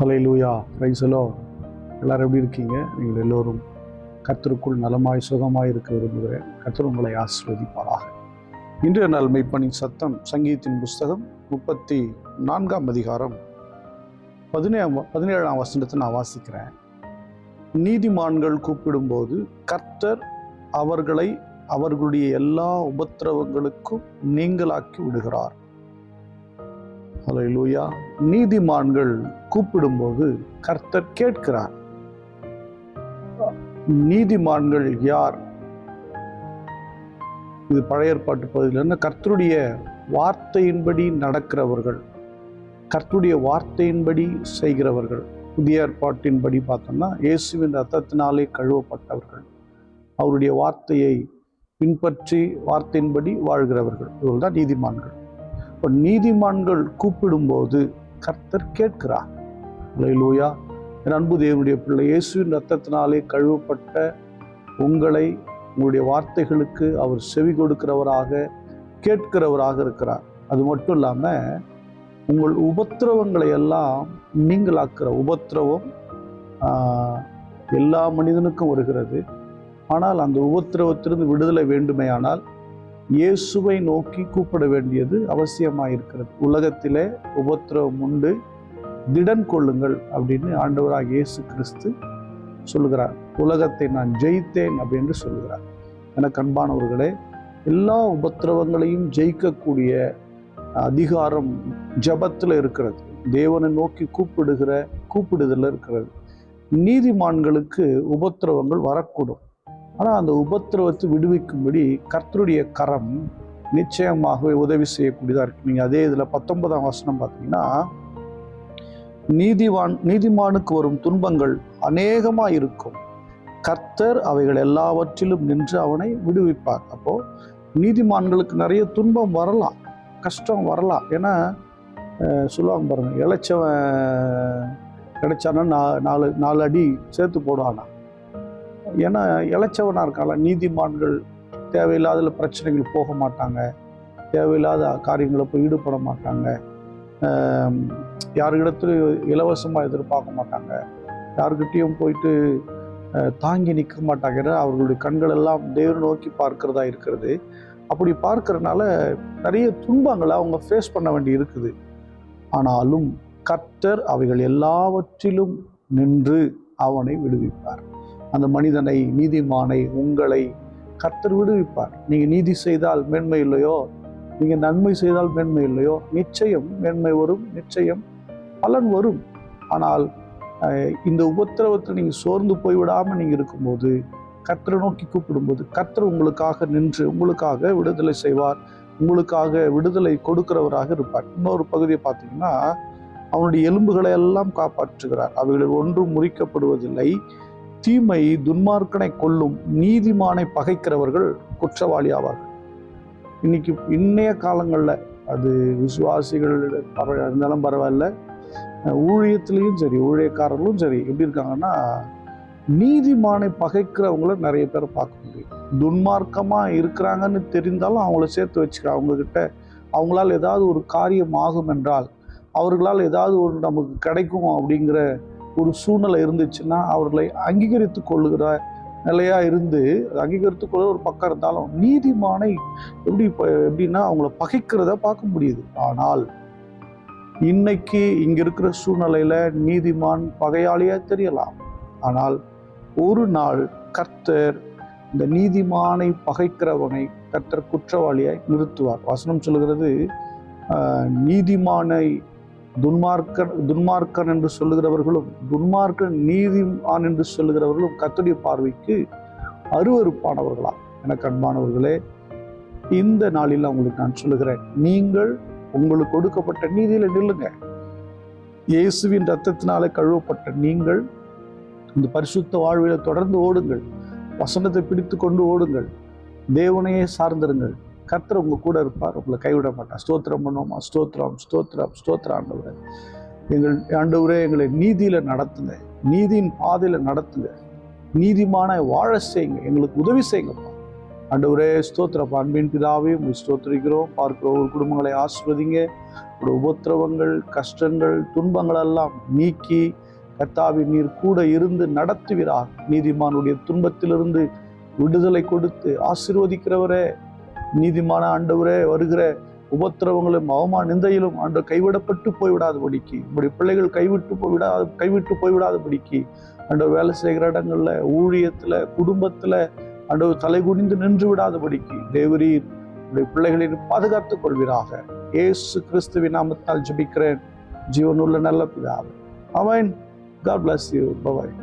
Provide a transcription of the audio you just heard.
Hallelujah, praise the Lord. எல்லாரும் எப்படி இருக்கீங்க? நீங்கள் எல்லோரும் கர்த்தருக்குள் நலமாய் சுகமாய் இருக்க விரும்புகிறேன். கர்த்தர் உங்களை ஆசீர்வதிப்பாராக. இன்றைய நாள் மெய்ப்பனின் சத்தம் சங்கீதத்தின் புஸ்தகம் 34ஆம் அதிகாரம் 17ஆம் வசனத்தை நான் வாசிக்கிறேன். நீதிமான்கள் கூப்பிடும்போது கர்த்தர் அவர்களை அவர்களுடைய எல்லா உபத்திரவங்களுக்கும் நீங்களாக்கி விடுகிறார். ஹல்லேலூயா. நீதிமான்கள் கூப்பிடும்போது கர்த்தர் கேட்கிறார். நீதிமான்கள் யார்? இது பழைய ஏற்பாட்டு பகுதியில் கர்த்தருடைய வார்த்தையின்படி நடக்கிறவர்கள், கர்த்தருடைய வார்த்தையின்படி செய்கிறவர்கள். புதிய ஏற்பாட்டின்படி பார்த்தோம்னா இயேசுவின் இரத்தத்தினாலே கழுவப்பட்டவர்கள், அவருடைய வார்த்தையை பின்பற்றி வார்த்தையின்படி வாழ்கிறவர்கள், இவர்கள் தான் நீதிமான்கள். இப்போ நீதிமான்கள் கூப்பிடும்போது கர்த்தர் கேட்கிறார். ஹல்லேலூயா. என் அன்பு தேவனுடைய பிள்ளை, இயேசுவின் இரத்தத்தினாலே கழுவப்பட்ட உங்களை, உங்களுடைய வார்த்தைகளுக்கு அவர் செவி கொடுக்கிறவராக, கேட்கிறவராக இருக்கிறார். அது மட்டும் இல்லாமல் உங்கள் உபத்திரவங்களை எல்லாம் நீங்களாக்குற உபத்திரவம் எல்லா மனிதனுக்கும் வருகிறது. ஆனால் அந்த உபத்திரவத்திலிருந்து விடுதலை வேண்டுமேயானால் இயேசுவை நோக்கி கூப்பிட வேண்டியது அவசியமாயிருக்கிறது. உலகத்திலே உபத்திரவம் உண்டு, திடன் கொள்ளுங்கள் அப்படின்னு ஆண்டவராக இயேசு கிறிஸ்து சொல்லுகிறார். உலகத்தை நான் ஜெயித்தேன் அப்படின்னு சொல்லுகிறார். எனக்கு அன்பானவர்களே, எல்லா உபத்திரவங்களையும் ஜெயிக்கக்கூடிய அதிகாரம் ஜெபத்தில் இருக்கிறது. தேவனை நோக்கி கூப்பிடுதல் இருக்கிறது. நீதிமான்களுக்கு உபத்திரவங்கள் வரக்கூடும். ஆனால் அந்த உபத்திரவத்தை விடுவிக்கும்படி கர்த்தருடைய கரம் நிச்சயமாகவே உதவி செய்யக்கூடியதாக இருக்கு. நீங்கள் அதே இதில் 19ஆம் வசனம் பார்த்தீங்கன்னா, நீதிமானுக்கு வரும் துன்பங்கள் அநேகமாக இருக்கும், கர்த்தர் அவைகள் எல்லாவற்றிலும் நின்று அவனை விடுவிப்பார். அப்போது நீதிமான்களுக்கு நிறைய துன்பம் வரலாம், கஷ்டம் வரலாம். ஏன்னா சொல்லுவாங்க பாருங்க, இளைச்சவன் கிடைச்சானா நாலு அடி சேர்த்து போடுவானா. ஏன்னா இளைச்சவனாக இருக்கால. நீதிமான்கள் தேவையில்லாத பிரச்சனைகள் போக மாட்டாங்க, தேவையில்லாத காரியங்களை போய் ஈடுபட மாட்டாங்க, யாருக்கிடத்துலையும் இலவசமாக எதிர்பார்க்க மாட்டாங்க, யாருக்கிட்டையும் போயிட்டு தாங்கி நிற்க மாட்டாங்க. ஏன்னா அவர்களுடைய கண்கள் எல்லாம் தேவனை நோக்கி பார்க்கிறதா இருக்கிறது. அப்படி பார்க்கறதுனால நிறைய துன்பங்களை அவங்க ஃபேஸ் பண்ண வேண்டி இருக்குது. ஆனாலும் கர்த்தர் அவைகள் எல்லாவற்றிலும் நின்று அவனை விடுவிப்பார். அந்த மனிதனை, நீதிமானை, உங்களை கர்த்தர் விடுவிப்பார். நீங்கள் நீதி செய்தால் மேன்மை இல்லையோ, நீங்கள் நன்மை செய்தால் மேன்மை இல்லையோ, நிச்சயம் மேன்மை வரும், நிச்சயம் பலன் வரும். ஆனால் இந்த உபத்திரவத்தில் நீங்கள் சோர்ந்து போய்விடாமல் நீங்கள் இருக்கும்போது, கர்த்தரை நோக்கி கூப்பிடும்போது கர்த்தர் உங்களுக்காக நின்று உங்களுக்காக விடுதலை செய்வார், உங்களுக்காக விடுதலை கொடுக்கிறவராக இருப்பார். இன்னொரு பகுதியை பார்த்தீங்கன்னா, அவனுடைய எலும்புகளை எல்லாம் காப்பாற்றுகிறார், அவைகளில் ஒன்றும் முறிக்கப்படுவதில்லை. தீமை துன்மார்க்கனை கொல்லும், நீதிமானை பகைக்கிறவர்கள் குற்றவாளி ஆவார்கள். இன்னைய காலங்களில் அது விசுவாசிகள் இருந்தாலும் பரவாயில்ல, ஊழியத்திலையும் சரி, ஊழியக்காரர்களும் சரி, எப்படி இருக்காங்கன்னா, நீதிமானை பகைக்கிறவங்கள நிறைய பேரை பார்க்க முடியும். துன்மார்க்கமாக இருக்கிறாங்கன்னு தெரிந்தாலும் அவங்கள சேர்த்து வச்சுக்கிறாங்க. அவங்கக்கிட்ட அவங்களால் ஏதாவது ஒரு காரியம் ஆகும் என்றால், அவர்களால் ஏதாவது ஒரு நமக்கு கிடைக்கும் அப்படிங்கிற ஒரு சூழ்நிலை இருந்துச்சுன்னா அவர்களை அங்கீகரித்து கொள்ளுகிற நிலையா இருந்து, அங்கீகரித்து கொள்ள ஒரு பக்கம் இருந்தாலும் நீதிமானை எப்படின்னா அவங்கள பகைக்கிறத பார்க்க முடியுது. ஆனால் இன்னைக்கு இங்க இருக்கிற சூழ்நிலையில நீதிமான் பகையாளியா தெரியலாம். ஆனால் ஒரு நாள் கர்த்தர் இந்த நீதிமானை பகைக்கிறவனை கர்த்தர் குற்றவாளியாய் நிறுத்துவார். வசனம் சொல்லுகிறது, நீதிமானை துன்மார்க்கன் என்று சொல்லுகிறவர்களும் துன்மார்க்கன் நீதிமான் என்று சொல்லுகிறவர்களும் கர்த்தருடைய பார்வைக்கு அருவருப்பானவர்களாம். எனக்கு அன்பானவர்களே, இந்த நாளில் உங்களுக்கு நான் சொல்லுகிறேன், நீங்கள் உங்களுக்கு கொடுக்கப்பட்ட நீதியில நில்லுங்க. இயேசுவின் இரத்தத்தினாலே கழுவப்பட்ட நீங்கள் இந்த பரிசுத்த வாழ்வில தொடர்ந்து ஓடுங்கள், வசனத்தை பிடித்து கொண்டு ஓடுங்கள், தேவனையே சார்ந்திருங்கள். கர்த்தர் உங்க கூட இருப்பார், உங்களை கைவிட மாட்டார். ஸ்தோத்திரம் பண்ணுவோமா? ஸ்தோத்திரம், ஸ்தோத்திரம், ஸ்தோத்திரம். ஆண்டவரே, ஆண்டவரே, எங்களை நீதியில நடத்துங்க, நீதியின் பாதையில நடத்துங்க, நீதிமான வாழ செய்யுங்க, எங்களுக்கு உதவி செய்யுங்கப்பா. ஆண்டவரே ஸ்தோத்திரம், அன்பின் பிதாவே உம்மை ஸ்தோத்திரிக்கிறோம். பார்க்கிற ஒரு குடும்பங்களை ஆசீர்வதிங்க. உபத்திரவங்கள், கஷ்டங்கள், துன்பங்கள் எல்லாம் நீக்கி கர்த்தாவே நீர் கூட இருந்து நடத்துகிறார். நீதிமானுடைய துன்பத்திலிருந்து விடுதலை கொடுத்து ஆசீர்வதிக்கிறவரே, நீதிமான ஆண்டவரே, வருகிற உபத்திரவங்களும் அவமான நிந்தையிலும் ஆண்டவர் கைவிடப்பட்டு போய்விடாதபடிக்கு, உங்களுடைய பிள்ளைகள் கைவிட்டு போய்விடாதபடிக்கு ஆண்டவர் வேலை செய்கிற இடங்கள்ல, ஊழியத்துல, குடும்பத்துல ஆண்டவர் தலை குனிந்து நின்று விடாதபடிக்கு தேவரீர் உடைய பிள்ளைகளின் பாதுகாத்துக் கொள்வீராக. இயேசு கிறிஸ்துவின் நாமத்தால் ஜெபிக்கிறேன் ஜீவனுள்ள நல்ல பிதாவே. ஆமென். God bless you. Bye bye.